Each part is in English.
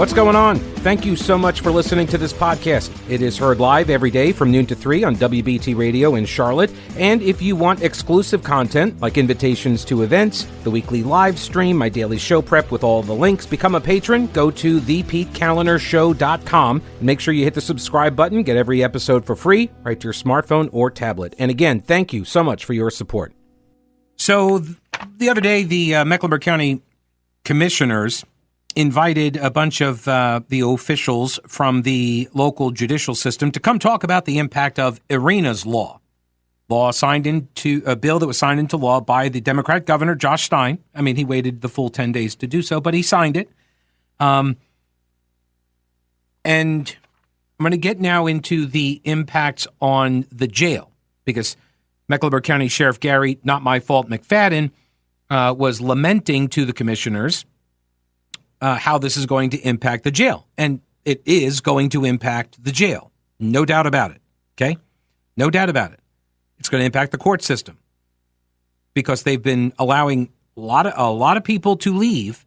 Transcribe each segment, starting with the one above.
What's going on? Thank you so much for listening to this podcast. It is heard live every day from noon to 3 on WBT Radio in Charlotte. And if you want exclusive content like invitations to events, the weekly live stream, my daily show prep with all the links, become a patron, go to thepetekalinershow.com and make sure you hit the subscribe button. Get every episode for free right to your smartphone or tablet. And again, thank you so much for your support. So the other day, the Mecklenburg County commissioners invited a bunch of the officials from the local judicial system to come talk about the impact of Irina's law signed into a bill that was signed into law by the Democrat governor, Josh Stein. I mean, he waited the full 10 days to do so, but he signed it. And I'm going to get now into the impacts on the jail, because Mecklenburg County Sheriff Gary, not my fault, McFadden, was lamenting to the commissioners how this is going to impact the jail. And it is going to impact the jail. No doubt about it. Okay? No doubt about it. It's going to impact the court system because they've been allowing a lot of people to leave,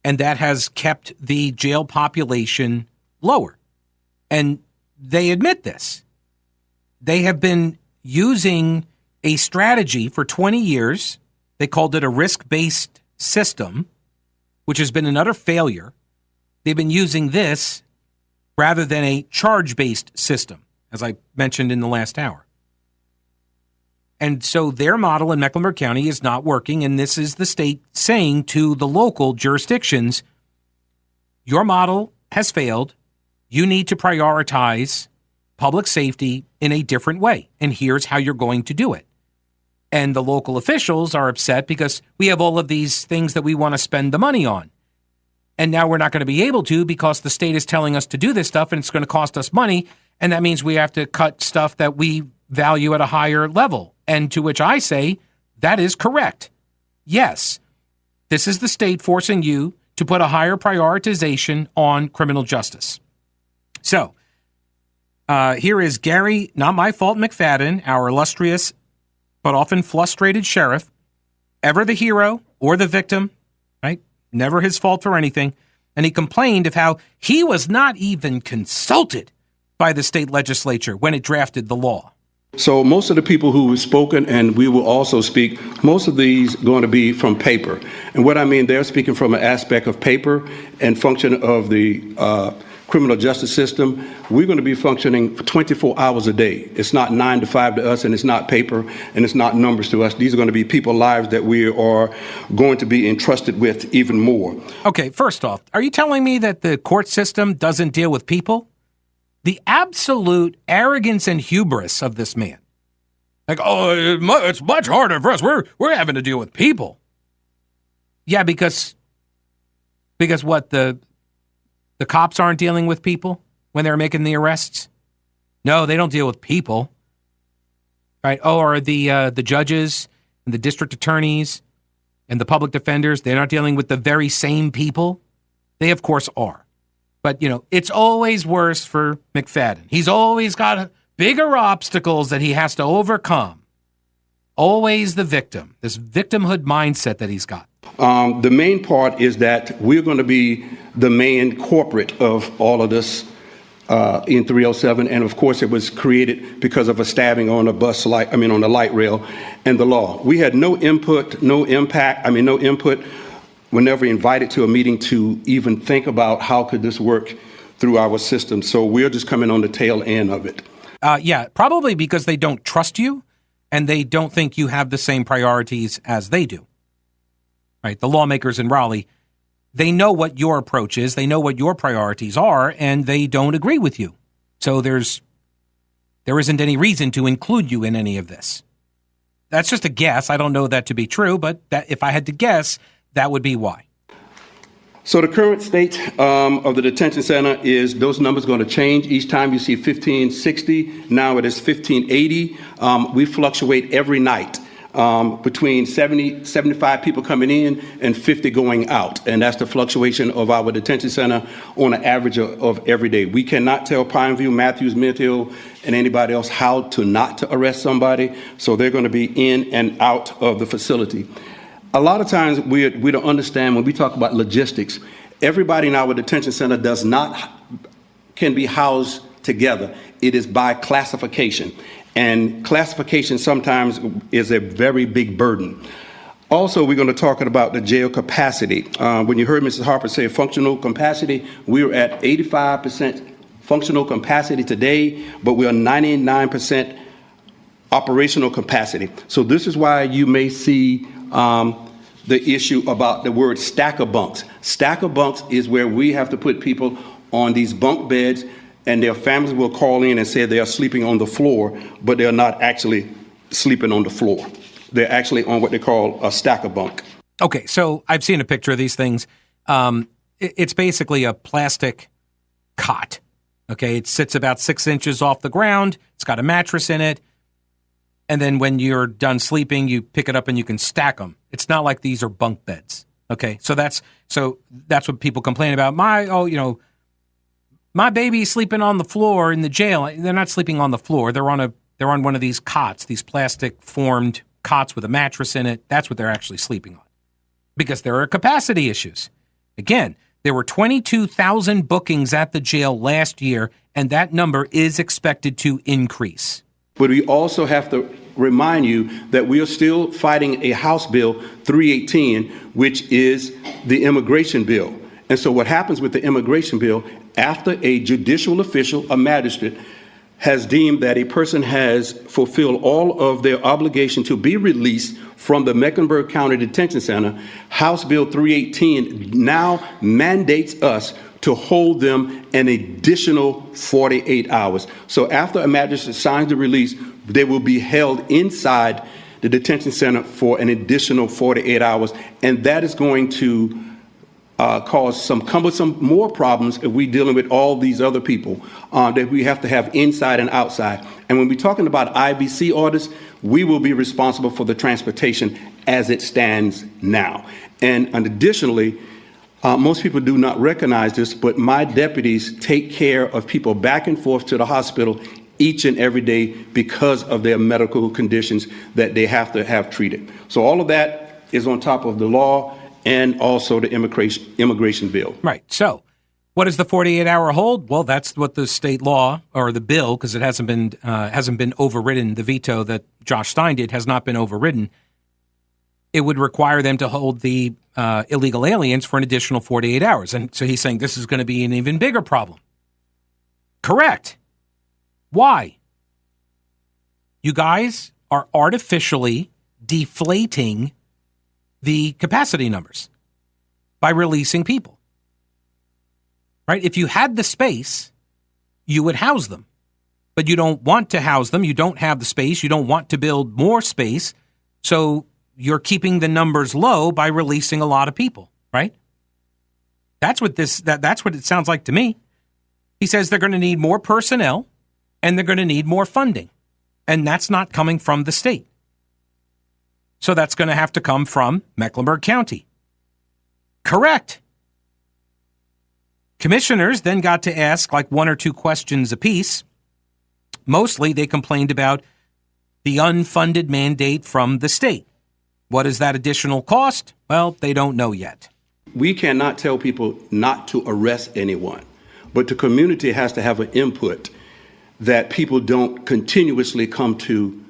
and that has kept the jail population lower. And they admit this. They have been using a strategy for 20 years. They called it a risk-based system, which has been an utter failure. They've been using this rather than a charge-based system, as I mentioned in the last hour. And so their model in Mecklenburg County is not working, and this is the state saying to the local jurisdictions, your model has failed. You need to prioritize public safety in a different way, and here's how you're going to do it. And the local officials are upset because we have all of these things that we want to spend the money on. And now we're not going to be able to because the state is telling us to do this stuff and it's going to cost us money. And that means we have to cut stuff that we value at a higher level. And to which I say, that is correct. Yes, this is the state forcing you to put a higher prioritization on criminal justice. So here is Gary, not my fault, McFadden, our illustrious but often frustrated sheriff, ever the hero or the victim, right? Never his fault for anything. And he complained of how he was not even consulted by the state legislature when it drafted the law. So most of the people who have spoken, and we will also speak, most of these going to be from paper. And what I mean, they're speaking from an aspect of paper and function of the criminal justice system. We're going to be functioning for 24 hours a day. It's not 9 to 5 to us, and it's not paper, and it's not numbers to us. These are going to be people's lives that we are going to be entrusted with even more. Okay, first off, are you telling me that the court system doesn't deal with people? The absolute arrogance and hubris of this man. Like, oh, it's much harder for us. We're having to deal with people. Yeah, because what, the cops aren't dealing with people when they're making the arrests? No, they don't deal with people. Right? Oh, or the judges and the district attorneys and the public defenders, they're not dealing with the very same people? They, of course, are. But, it's always worse for McFadden. He's always got bigger obstacles that he has to overcome. Always the victim, this victimhood mindset that he's got. The main part is that we're going to be the main corporate of all of this in 307. And of course, it was created because of a stabbing on a on the light rail and the law. We had no input, no input. We're never invited to a meeting to even think about how could this work through our system. So we're just coming on the tail end of it. Yeah, probably because they don't trust you and they don't think you have the same priorities as they do. Right? The lawmakers in Raleigh, they know what your approach is, they know what your priorities are, and they don't agree with you. So there isn't any reason to include you in any of this. That's just a guess. I don't know that to be true, but if I had to guess, that would be why. So the current state of the detention center is those numbers going to change. Each time you see 1560, now it is 1580. We fluctuate every night between 70, 75 people coming in and 50 going out. And that's the fluctuation of our detention center on an average of every day. We cannot tell Pineview, Matthews, Mint Hill, and anybody else how to not to arrest somebody. So they're going to be in and out of the facility. A lot of times we don't understand when we talk about logistics. Everybody in our detention center can be housed together. It is by classification, and classification sometimes is a very big burden. Also, we're going to talk about the jail capacity. When you heard Mrs. Harper say functional capacity, we're at 85% functional capacity today, but we are 99% operational capacity. So this is why you may see the issue about the word stacker bunks. Stacker bunks is where we have to put people on these bunk beds, and their families will call in and say they are sleeping on the floor, but they're not actually sleeping on the floor. They're actually on what they call a stacker bunk. Okay, so I've seen a picture of these things. It's basically a plastic cot. Okay, it sits about 6 inches off the ground. It's got a mattress in it. And then when you're done sleeping, you pick it up and you can stack them. It's not like these are bunk beds. Okay, so that's what people complain about. My baby's sleeping on the floor in the jail. They're not sleeping on the floor. They're on one of these cots, these plastic formed cots with a mattress in it. That's what they're actually sleeping on, because there are capacity issues. Again, there were 22,000 bookings at the jail last year, and that number is expected to increase. But we also have to remind you that we are still fighting a House Bill 318, which is the immigration bill. And so what happens with the immigration bill, after a judicial official, a magistrate, has deemed that a person has fulfilled all of their obligation to be released from the Mecklenburg County Detention Center, House Bill 318 now mandates us to hold them an additional 48 hours. So after a magistrate signs the release, they will be held inside the detention center for an additional 48 hours. And that is going to cause some cumbersome more problems if we're dealing with all these other people that we have to have inside and outside. And when we're talking about IVC orders, we will be responsible for the transportation as it stands now. And additionally, most people do not recognize this, but my deputies take care of people back and forth to the hospital each and every day because of their medical conditions that they have to have treated. So all of that is on top of the law and also the immigration bill. Right. So what is the 48-hour hold? Well, that's what the state law, or the bill, because it hasn't been overridden. The veto that Josh Stein did has not been overridden. It would require them to hold the illegal aliens for an additional 48 hours. And so he's saying this is going to be an even bigger problem. Correct. Why? You guys are artificially deflating the capacity numbers by releasing people. Right? If you had the space, you would house them. But you don't want to house them. You don't have the space. You don't want to build more space. So you're keeping the numbers low by releasing a lot of people, right? That's what it sounds like to me. He says they're going to need more personnel and they're going to need more funding. And that's not coming from the state. So that's going to have to come from Mecklenburg County. Correct. Commissioners then got to ask like one or two questions apiece. Mostly they complained about the unfunded mandate from the state. What is that additional cost? Well, they don't know yet. We cannot tell people not to arrest anyone, but the community has to have an input that people don't continuously come to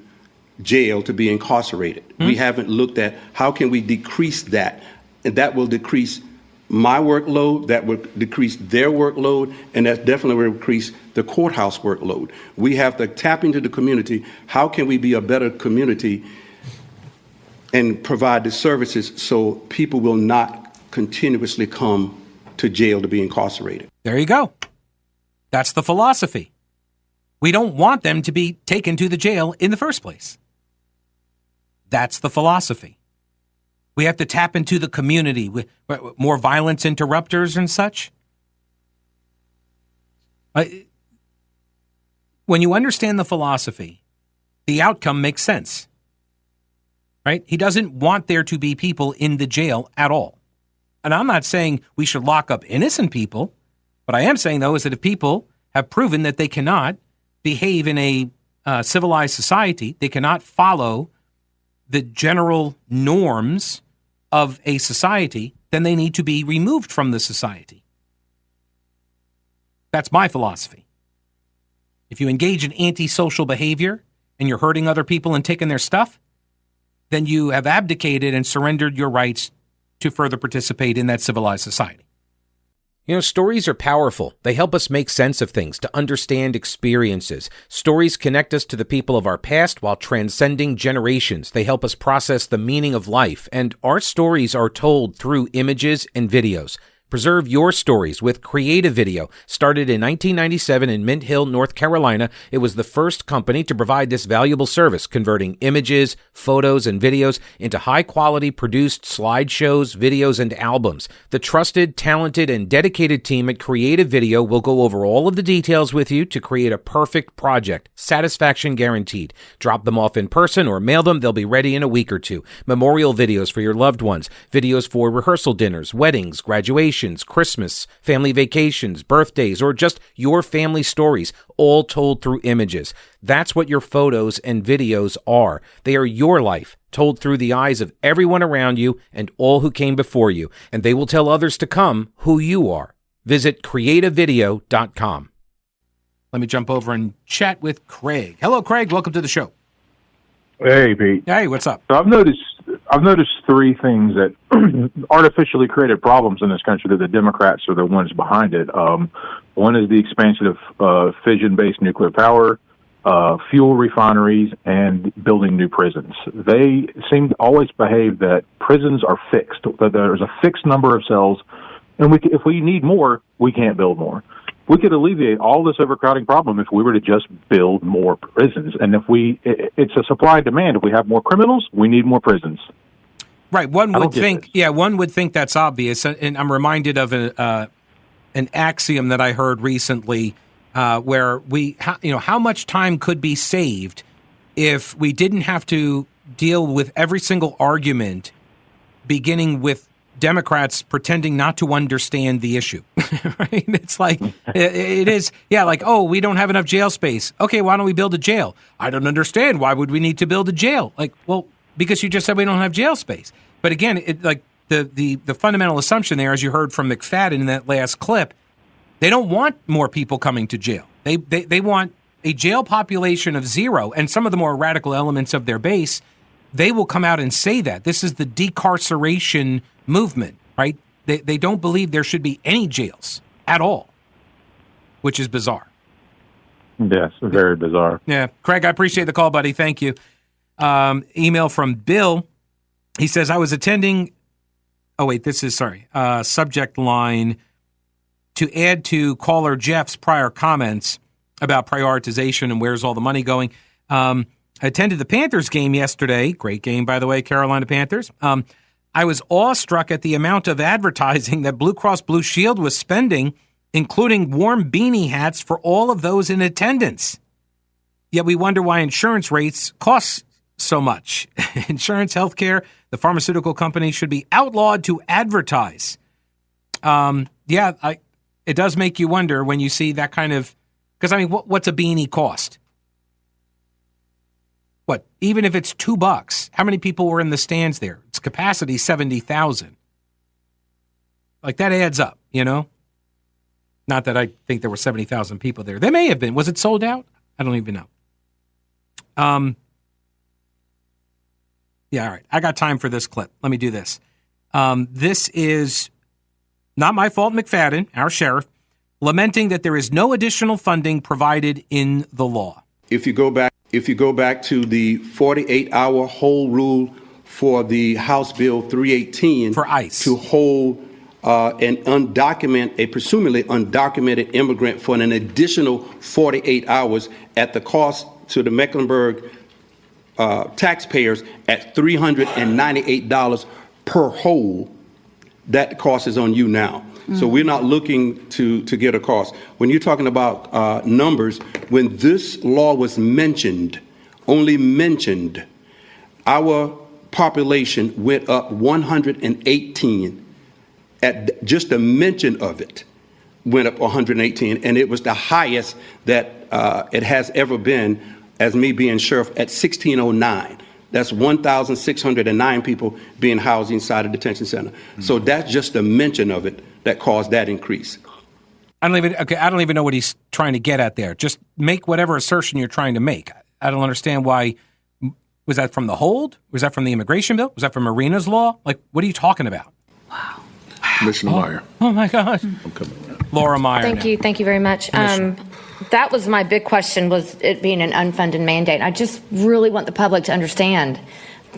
jail to be incarcerated. We haven't looked at how can we decrease that, and that will decrease my workload, that will decrease their workload, and that definitely will increase the courthouse workload. We have to tap into the community. How can we be a better community and provide the services so people will not continuously come to jail to be incarcerated? There you go. That's the philosophy. We don't want them to be taken to the jail in the first place. That's the philosophy. We have to tap into the community with more violence interrupters and such. When you understand the philosophy, the outcome makes sense. Right? He doesn't want there to be people in the jail at all. And I'm not saying we should lock up innocent people. What I am saying, though, is that if people have proven that they cannot behave in a civilized society, they cannot follow the general norms of a society, then they need to be removed from the society. That's my philosophy. If you engage in antisocial behavior and you're hurting other people and taking their stuff, then you have abdicated and surrendered your rights to further participate in that civilized society. You know, stories are powerful. They help us make sense of things, to understand experiences. Stories connect us to the people of our past while transcending generations. They help us process the meaning of life, and our stories are told through images and videos. Preserve your stories with Creative Video. Started in 1997 in Mint Hill, North Carolina, it was the first company to provide this valuable service, converting images, photos, and videos into high-quality produced slideshows, videos, and albums. The trusted, talented, and dedicated team at Creative Video will go over all of the details with you to create a perfect project. Satisfaction guaranteed. Drop them off in person or mail them. They'll be ready in a week or two. Memorial videos for your loved ones. Videos for rehearsal dinners, weddings, graduations, Christmas, family vacations, birthdays, or just your family stories, all told through images. That's what your photos and videos are. They are your life, told through the eyes of everyone around you and all who came before you, and they will tell others to come who you are. Visit creativevideo.com. Let me jump over and chat with Craig. Hello, Craig. Welcome to the show. Hey, Pete. Hey, what's up? So I've noticed three things that artificially created problems in this country that the Democrats are the ones behind it. One is the expansion of fission-based nuclear power, fuel refineries, and building new prisons. They seem to always behave that prisons are fixed, that there's a fixed number of cells, and if we need more, we can't build more. We could alleviate all this overcrowding problem if we were to just build more prisons. And it's a supply and demand. If we have more criminals, we need more prisons. Right. One would think that's obvious. And I'm reminded of an axiom that I heard recently where how much time could be saved if we didn't have to deal with every single argument, beginning with Democrats pretending not to understand the issue. Right? It's like, it is, like, oh, we don't have enough jail space. Okay, why don't we build a jail? I don't understand. Why would we need to build a jail? Like, well, because you just said we don't have jail space. But again, the fundamental assumption there, as you heard from McFadden in that last clip, they don't want more people coming to jail. They want a jail population of zero, and some of the more radical elements of their base, they will come out and say that. This is the decarceration movement, right? They don't believe there should be any jails at all, which is bizarre. Yes, very bizarre. Yeah. Craig, I appreciate the call, buddy. Thank you. Email from Bill. He says, I was attending, subject line, to add to caller Jeff's prior comments about prioritization and where's all the money going. I attended the Panthers game yesterday. Great game, by the way, Carolina Panthers. I was awestruck at the amount of advertising that Blue Cross Blue Shield was spending, including warm beanie hats for all of those in attendance. Yet we wonder why insurance rates cost so much. Insurance, healthcare, the pharmaceutical companies should be outlawed to advertise. It does make you wonder when you see that kind of, because I mean, what's a beanie cost? What, even if it's $2, how many people were in the stands there? Its capacity 70,000. Like, that adds up, you know? Not that I think there were 70,000 people there. There may have been. Was it sold out? I don't even know. All right. I got time for this clip. Let me do this. This is Not My Fault McFadden, our sheriff, lamenting that there is no additional funding provided in the law. If you go back to the 48-hour hold rule for the House Bill 318 for ICE to hold a presumably undocumented immigrant for an additional 48 hours at the cost to the Mecklenburg taxpayers at $398 per hold, that cost is on you now. So we're not looking to get a cost. When you're talking about numbers, when this law was only mentioned, our population went up 118 at just the mention of it, went up 118, and it was the highest that it has ever been, as me being sheriff, at 1609. That's 1,609 people being housed inside a detention center. So that's just a mention of it that caused that increase. I don't even know what he's trying to get at there. Just make whatever assertion you're trying to make. I don't understand why. Was that from the hold? Was that from the immigration bill? Was that from Arena's law? Like, what are you talking about? Wow. Commissioner Meyer. Oh my gosh. I'm coming. Laura Meyer. Thank you very much. That was my big question, was it being an unfunded mandate. I just really want the public to understand,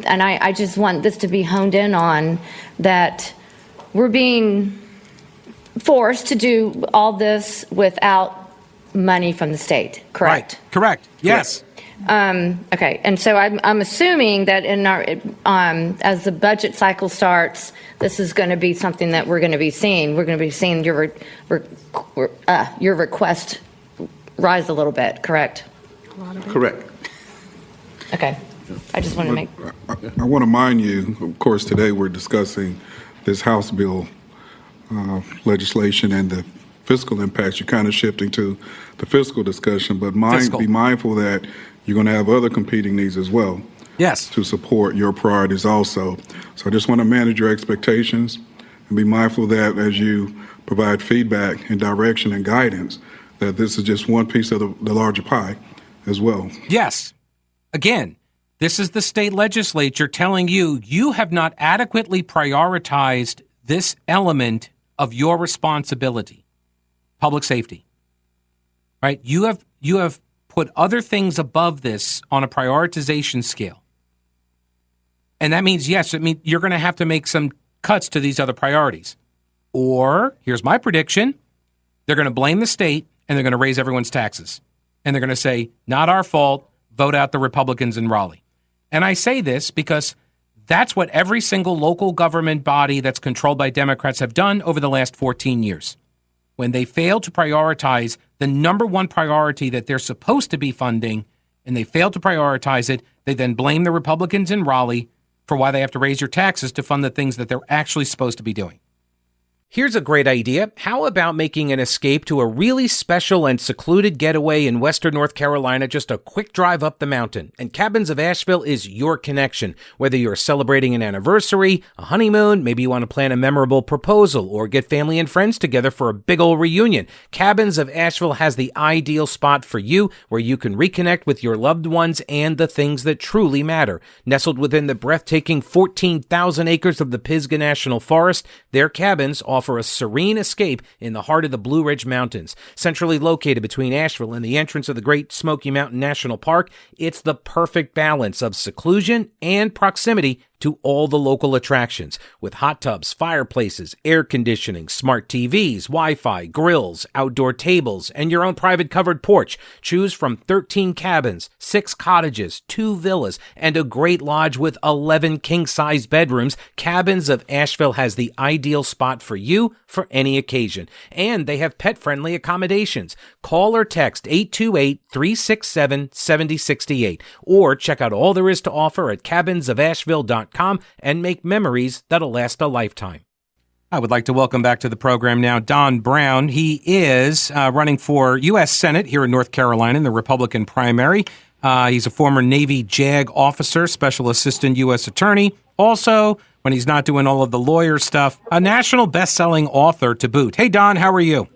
and I just want this to be honed in on, that we're being forced to do all this without money from the state, correct? Right. Correct. Yes. Okay, and so I'm assuming that in our as the budget cycle starts, this is going to be something that we're going to be seeing. We're going to be seeing your request rise a little bit, correct? Correct. Okay, I just want to make. I want to mind you, of course, today we're discussing this House bill legislation and the fiscal impacts. You're kind of shifting to the fiscal discussion, but be mindful that you're going to have other competing needs as well. Yes. To support your priorities also. So I just want to manage your expectations and be mindful that as you provide feedback and direction and guidance, that this is just one piece of the larger pie as well. Yes. Again, this is the state legislature telling you you have not adequately prioritized this element of your responsibility, public safety. Right? You have put other things above this on a prioritization scale. And that means, yes, you're going to have to make some cuts to these other priorities. Or, here's my prediction, they're going to blame the state and they're going to raise everyone's taxes. And they're going to say, not our fault, vote out the Republicans in Raleigh. And I say this because that's what every single local government body that's controlled by Democrats have done over the last 14 years. When they fail to prioritize the number one priority that they're supposed to be funding, and they fail to prioritize it, they then blame the Republicans in Raleigh for why they have to raise your taxes to fund the things that they're actually supposed to be doing. Here's a great idea. How about making an escape to a really special and secluded getaway in Western North Carolina, just a quick drive up the mountain? And Cabins of Asheville is your connection. Whether you're celebrating an anniversary, a honeymoon, maybe you want to plan a memorable proposal, or get family and friends together for a big old reunion, Cabins of Asheville has the ideal spot for you, where you can reconnect with your loved ones and the things that truly matter. Nestled within the breathtaking 14,000 acres of the Pisgah National Forest, their cabins offer a serene escape in the heart of the Blue Ridge Mountains. Centrally located between Asheville and the entrance of the Great Smoky Mountain National Park, it's the perfect balance of seclusion and proximity to all the local attractions, with hot tubs, fireplaces, air conditioning, smart TVs, Wi-Fi, grills, outdoor tables, and your own private covered porch. Choose from 13 cabins, 6 cottages, 2 villas, and a great lodge with 11 king-size bedrooms. Cabins of Asheville has the ideal spot for you for any occasion. And they have pet-friendly accommodations. Call or text 828-367-7068, or check out all there is to offer at cabinsofasheville.com and make memories that'll last a lifetime. I would like to welcome back to the program now Don Brown. He is running for U.S. Senate here in North Carolina in the Republican primary. He's a former Navy JAG officer, special assistant U.S. attorney. Also, when he's not doing all of the lawyer stuff, a national best-selling author to boot. Hey, Don, how are you?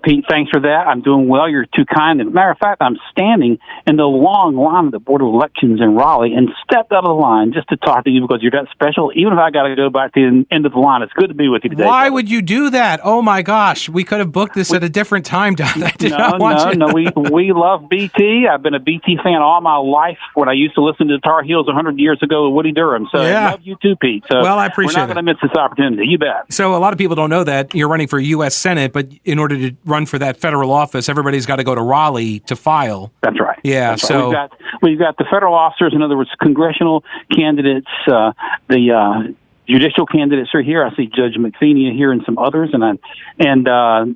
Pete, thanks for that. I'm doing well. You're too kind. As a matter of fact, I'm standing in the long line of the Board of Elections in Raleigh and stepped out of the line just to talk to you because you're that special. Even if I got to go back to the end of the line, it's good to be with you today. Why would you do that? Oh, my gosh. We could have booked this at a different time, Don. We love BT. I've been a BT fan all my life when I used to listen to the Tar Heels 100 years ago with Woody Durham. So I love you too, Pete. So well, I appreciate we're not going to miss this opportunity. You bet. So a lot of people don't know that you're running for U.S. Senate, but in order to run for that federal office, everybody's got to go to Raleigh to file. That's right. Yeah. That's so right. We've got the federal officers, in other words, congressional candidates, the judicial candidates are here. I see Judge McPhee here and some others, and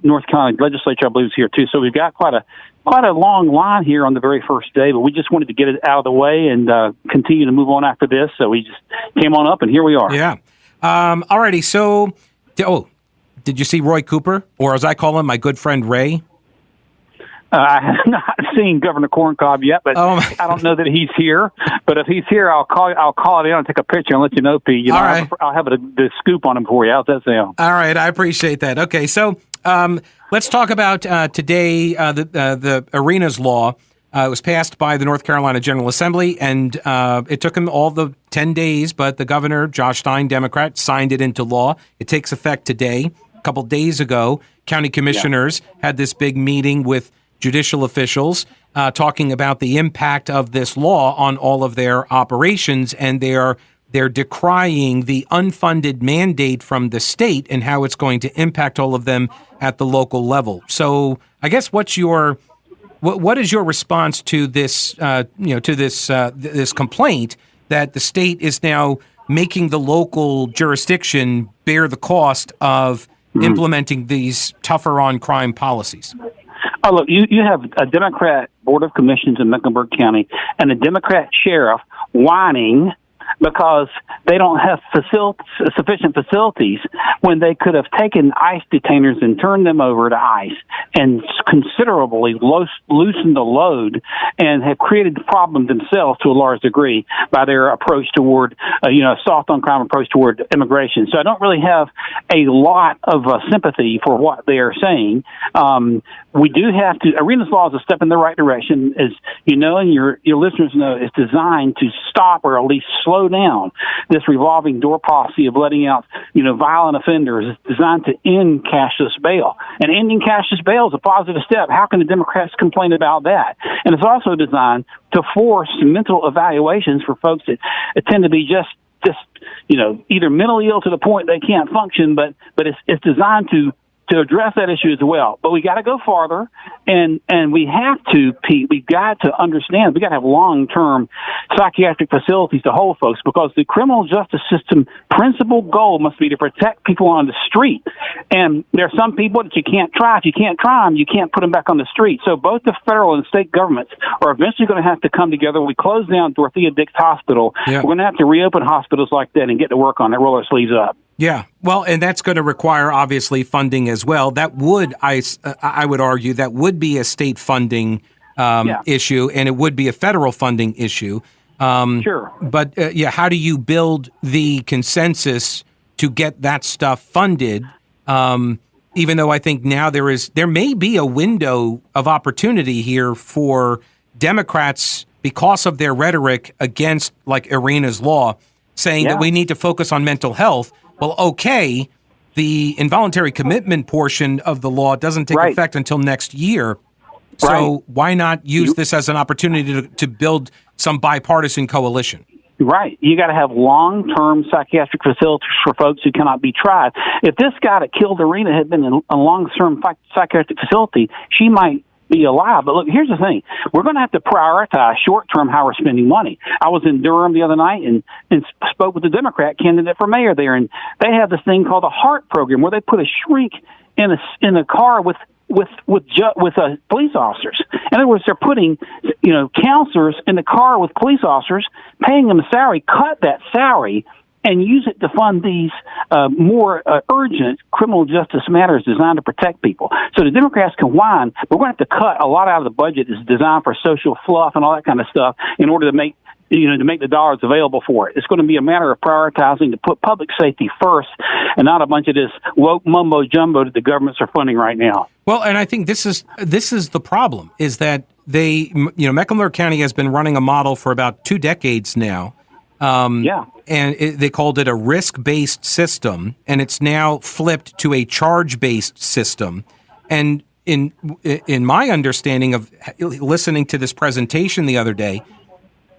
North Carolina legislature, I believe, is here too. So we've got quite a long line here on the very first day, but we just wanted to get it out of the way and continue to move on after this. So we just came on up, and here we are. Yeah. All righty. So, did you see Roy Cooper, or as I call him, my good friend Ray? I have not seen Governor Corncob yet, but I don't know that he's here. But if he's here, I'll call it in and take a picture and let you know, Pete. All right. I'll have the scoop on him for you. How's that sound? All right, I appreciate that. Okay, so let's talk about today the Arenas law. It was passed by the North Carolina General Assembly, and it took him all the 10 days, but the governor, Josh Stein, Democrat, signed it into law. It takes effect today. A couple days ago, county commissioners had this big meeting with judicial officials talking about the impact of this law on all of their operations, and they're decrying the unfunded mandate from the state and how it's going to impact all of them at the local level. So I guess what is your response to this this complaint that the state is now making the local jurisdiction bear the cost of implementing these tougher on crime policies? Oh, look, you have a Democrat Board of Commissions in Mecklenburg County and a Democrat sheriff whining because they don't have sufficient facilities when they could have taken ICE detainers and turned them over to ICE and considerably loosened the load and have created the problem themselves to a large degree by their approach toward, soft on crime approach toward immigration. So I don't really have a lot of sympathy for what they are saying. We do have to. Arenas law is a step in the right direction, as you know, and your listeners know. It's designed to stop or at least slow down this revolving door policy of letting out, violent offenders. It's designed to end cashless bail, and ending cashless bail is a positive step. How can the Democrats complain about that? And it's also designed to force mental evaluations for folks that tend to be just either mentally ill to the point they can't function, but it's designed to address that issue as well. But we got to go farther, and we have to, Pete, we've got to understand, we got to have long-term psychiatric facilities to hold folks, because the criminal justice system principal goal must be to protect people on the street. And there are some people that you can't try. If you can't try them, you can't put them back on the street. So both the federal and state governments are eventually going to have to come together. We close down Dorothea Dix Hospital. Yeah. We're going to have to reopen hospitals like that and get to work on it, roll our sleeves up. Yeah, well, and that's going to require, obviously, funding as well. That would, I would argue, that would be a state funding issue, and it would be a federal funding issue. Sure. But, how do you build the consensus to get that stuff funded, even though I think now there may be a window of opportunity here for Democrats, because of their rhetoric against, like, Arenas law, saying that we need to focus on mental health. Well, okay, the involuntary commitment portion of the law doesn't take effect until next year. So why not use this as an opportunity to build some bipartisan coalition? Right. You got to have long-term psychiatric facilities for folks who cannot be tried. If this guy that killed Arena had been in a long-term psychiatric facility, she might be alive. But look, here's the thing. We're going to have to prioritize short-term how we're spending money. I was in Durham the other night and spoke with the Democrat candidate for mayor there, and they have this thing called the HEART program, where they put a shrink in a car with police officers. In other words, they're putting, counselors in the car with police officers, paying them a salary, cut that salary, and use it to fund these more urgent criminal justice matters designed to protect people. So the Democrats can whine, but we're going to have to cut a lot out of the budget that's designed for social fluff and all that kind of stuff in order to make the dollars available for it. It's going to be a matter of prioritizing to put public safety first, and not a bunch of this woke mumbo jumbo that the governments are funding right now. Well, and I think this is the problem, is that Mecklenburg County has been running a model for about 2 decades now. And they called it a risk-based system, and it's now flipped to a charge-based system. And in my understanding of listening to this presentation the other day,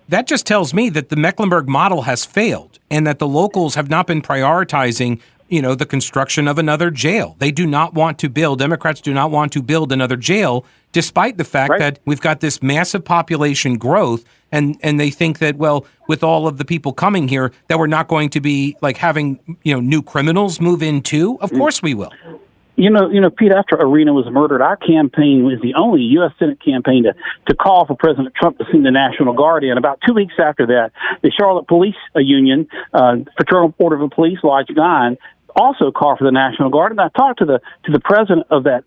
that just tells me that the Mecklenburg model has failed, and that the locals have not been prioritizing, the construction of another jail. They do not want to build, Democrats do not want to build another jail, despite the fact that we've got this massive population growth, and they think that, well, with all of the people coming here, that we're not going to be like having, new criminals move in too. Of course we will. Pete, after Arena was murdered, our campaign was the only U.S. Senate campaign to call for President Trump to send the National Guard in. About 2 weeks after that, the Charlotte Police Union, Fraternal Order of Police Lodge 9, also call for the National Guard. And I talked to the president of that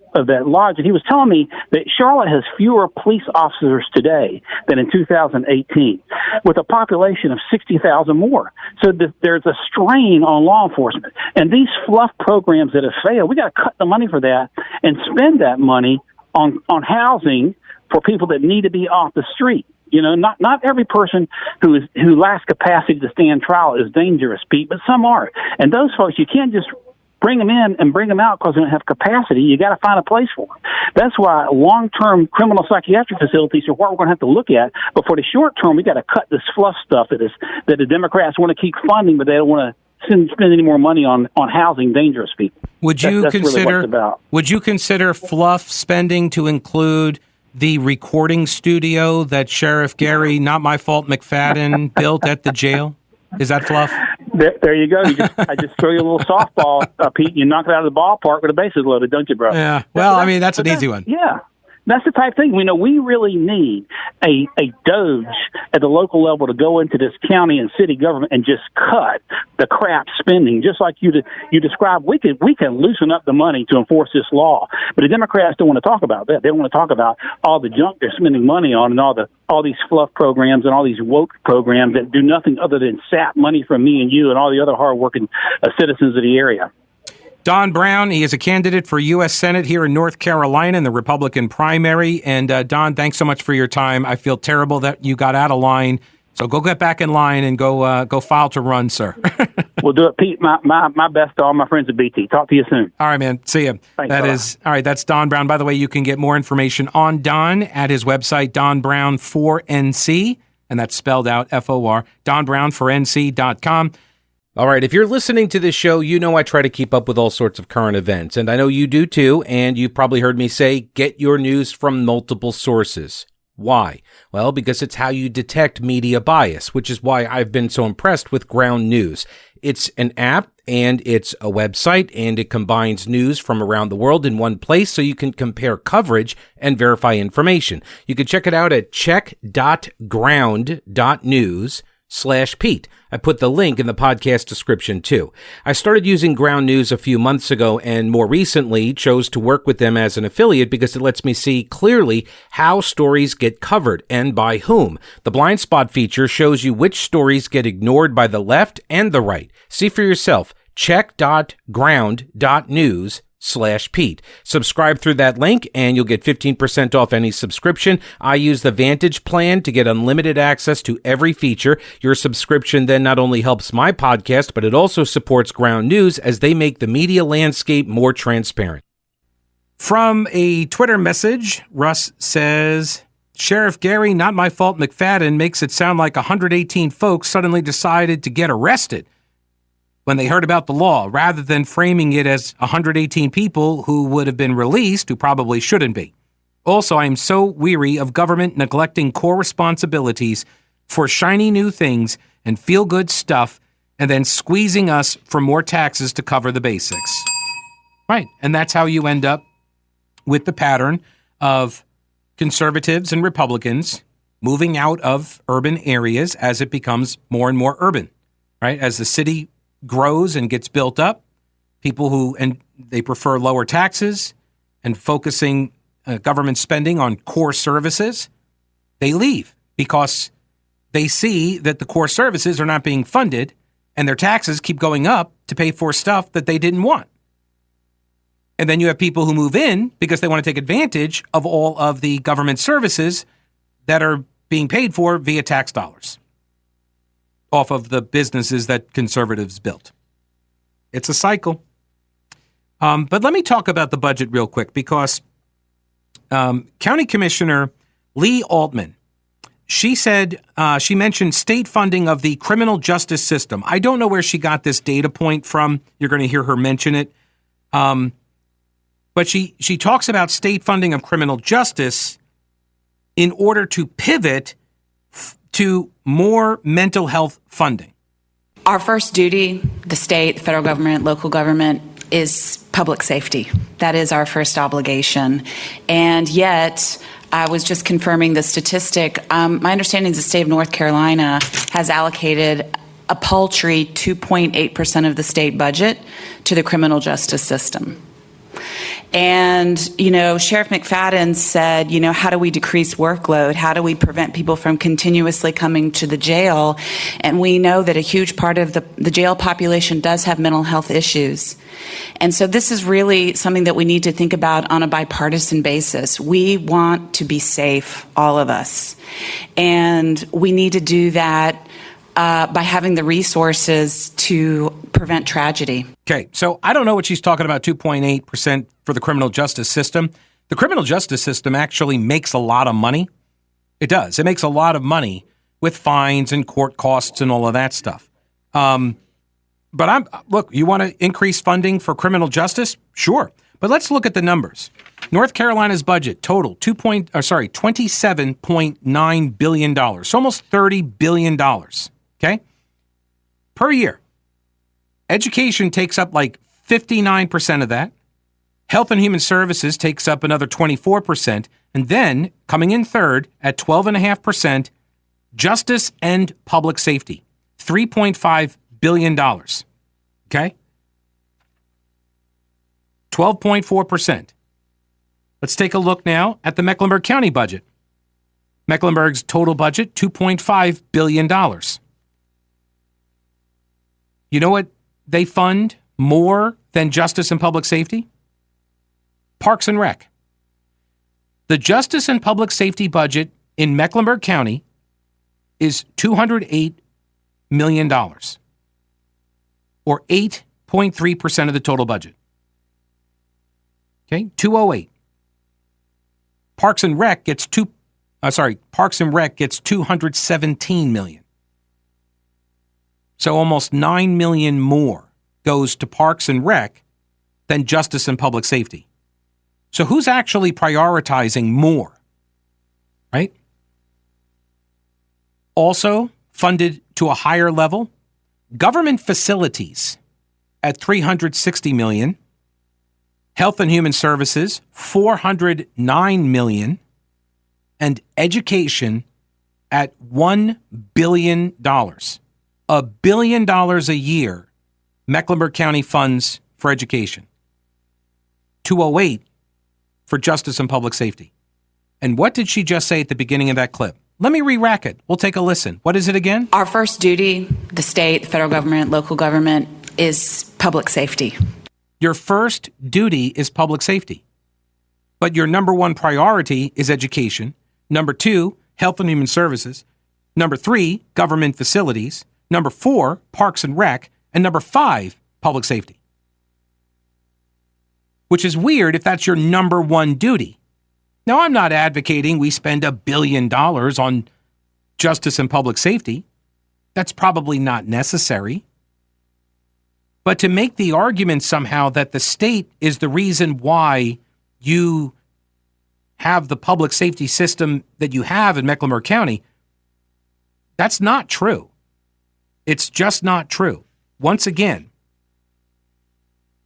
lodge, and he was telling me that Charlotte has fewer police officers today than in 2018, with a population of 60,000 more. So there's a strain on law enforcement. And these fluff programs that have failed, we got to cut the money for that and spend that money on housing for people that need to be off the street. You know, not every person who lacks capacity to stand trial is dangerous, Pete, but some are. And those folks, you can't just bring them in and bring them out because they don't have capacity. You got to find a place for them. That's why long-term criminal psychiatric facilities are what we're going to have to look at. But for the short term, we got to cut this fluff stuff that the Democrats want to keep funding, but they don't want to spend any more money on housing dangerous people. Would you consider fluff spending to include the recording studio that Sheriff Gary, not my fault, McFadden built at the jail? Is that fluff? There you go. I just throw you a little softball, Pete. You knock it out of the ballpark with the bases loaded, don't you, bro? Yeah. Well, I mean, that's an easy one. Yeah. That's the type of thing. We really need a Doge at the local level to go into this county and city government and just cut the crap spending, just like you described. We can loosen up the money to enforce this law, but the Democrats don't want to talk about that. They don't want to talk about all the junk they're spending money on and all these fluff programs and all these woke programs that do nothing other than sap money from me and you and all the other hardworking citizens of the area. Don Brown, he is a candidate for U.S. Senate here in North Carolina in the Republican primary. And Don, thanks so much for your time. I feel terrible that you got out of line. So go get back in line and go file to run, sir. We'll do it, Pete. My best to all my friends at BT. Talk to you soon. All right, man. See you. Thanks, all right. That's Don Brown. By the way, you can get more information on Don at his website, donbrown4nc, and that's spelled out FOR, donbrown4nc.com. All right, if you're listening to this show, you know I try to keep up with all sorts of current events, and I know you do too, and you've probably heard me say, get your news from multiple sources. Why? Well, because it's how you detect media bias, which is why I've been so impressed with Ground News. It's an app, and it's a website, and it combines news from around the world in one place so you can compare coverage and verify information. You can check it out at check.ground.news/Pete. I put the link in the podcast description too. I started using Ground News a few months ago and more recently chose to work with them as an affiliate because it lets me see clearly how stories get covered and by whom. The blind spot feature shows you which stories get ignored by the left and the right. See for yourself. Check.ground.news/Pete. Subscribe through that link and you'll get 15% off any subscription. I use the Vantage plan to get unlimited access to every feature. Your subscription then not only helps my podcast, but it also supports Ground News as they make the media landscape more transparent. From a Twitter message, Russ says, Sheriff Gary, not my fault, McFadden makes it sound like 118 folks suddenly decided to get arrested when they heard about the law, rather than framing it as 118 people who would have been released who probably shouldn't be. Also, I am so weary of government neglecting core responsibilities for shiny new things and feel-good stuff and then squeezing us for more taxes to cover the basics. Right, and that's how you end up with the pattern of conservatives and Republicans moving out of urban areas as it becomes more and more urban, right? As the city grows and gets built up, people they prefer lower taxes and focusing government spending on core services, they leave because they see that the core services are not being funded and their taxes keep going up to pay for stuff that they didn't want. And then you have people who move in because they want to take advantage of all of the government services that are being paid for via tax dollars off of the businesses that conservatives built. It's a cycle. But let me talk about the budget real quick because County Commissioner Lee Altman, she said, she mentioned state funding of the criminal justice system. I don't know where she got this data point from. You're going to hear her mention it. But she talks about state funding of criminal justice in order to pivot to more mental health funding. Our first duty, the state, the federal government, local government, is public safety. That is our first obligation. And yet, I was just confirming the statistic. My understanding is the state of North Carolina has allocated a paltry 2.8% of the state budget to the criminal justice system. And, Sheriff McFadden said, how do we decrease workload? How do we prevent people from continuously coming to the jail? And we know that a huge part of the jail population does have mental health issues. And so this is really something that we need to think about on a bipartisan basis. We want to be safe, all of us. And we need to do that by having the resources to prevent tragedy. Okay, so I don't know what she's talking about, 2.8% for the criminal justice system. The criminal justice system actually makes a lot of money. It does. It makes a lot of money with fines and court costs and all of that stuff. But you want to increase funding for criminal justice? Sure. But let's look at the numbers. North Carolina's budget total $27.9 billion. So almost $30 billion. Okay? Per year. Education takes up like 59% of that. Health and Human Services takes up another 24%. And then, coming in third at 12.5%, Justice and Public Safety, $3.5 billion. Okay? 12.4%. Let's take a look now at the Mecklenburg County budget. Mecklenburg's total budget, $2.5 billion. You know what they fund more than Justice and Public Safety? Parks and Rec. The Justice and Public Safety budget in Mecklenburg County is $208 million, or 8.3% of the total budget. Okay, 208. Parks and Rec gets $217 million. So almost $9 million more goes to Parks and Rec than Justice and Public Safety. So who's actually prioritizing more? Right? Also funded to a higher level, government facilities at $360 million, Health and Human Services $409 million, and education at $1 billion. $1 billion a year Mecklenburg County funds for education. 208 for Justice and Public Safety. And what did she just say at the beginning of that clip? Let me re-rack it. We'll take a listen. What is it again? Our first duty, the state, the federal government, local government, is public safety. Your first duty is public safety. But your number one priority is education. Number two, Health and Human Services. Number three, government facilities. Number four, Parks and Rec. And number five, public safety. Which is weird if that's your number one duty. Now, I'm not advocating we spend $1 billion on justice and public safety. That's probably not necessary. But to make the argument somehow that the state is the reason why you have the public safety system that you have in Mecklenburg County, that's not true. It's just not true. Once again,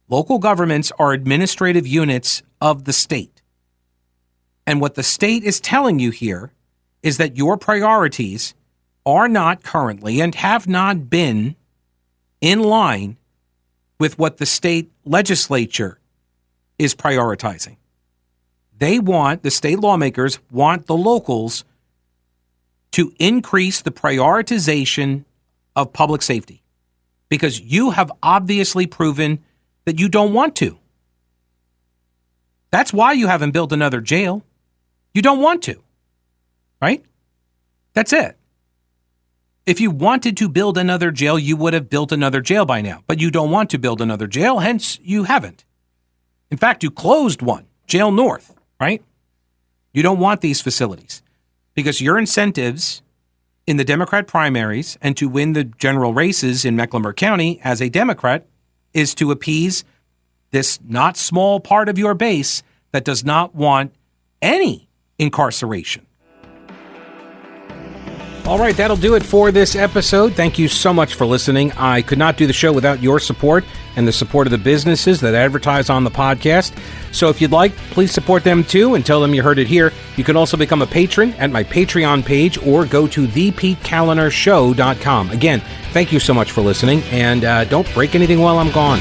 local governments are administrative units of the state. And what the state is telling you here is that your priorities are not currently and have not been in line with what the state legislature is prioritizing. The state lawmakers want the locals to increase the prioritization of public safety because you have obviously proven that you don't want to. That's why you haven't built another jail. You don't want to, right? That's it. If you wanted to build another jail, you would have built another jail by now. But you don't want to build another jail, hence you haven't. In fact, you closed one, Jail North, right? You don't want these facilities because your incentives in the Democrat primaries and to win the general races in Mecklenburg County as a Democrat is to appease this not small part of your base that does not want any incarceration. All right, that'll do it for this episode. Thank you so much for listening. I could not do the show without your support and the support of the businesses that advertise on the podcast. So if you'd like, please support them too and tell them you heard it here. You can also become a patron at my Patreon page or go to thepetecalinershow.com. Again, thank you so much for listening, and don't break anything while I'm gone.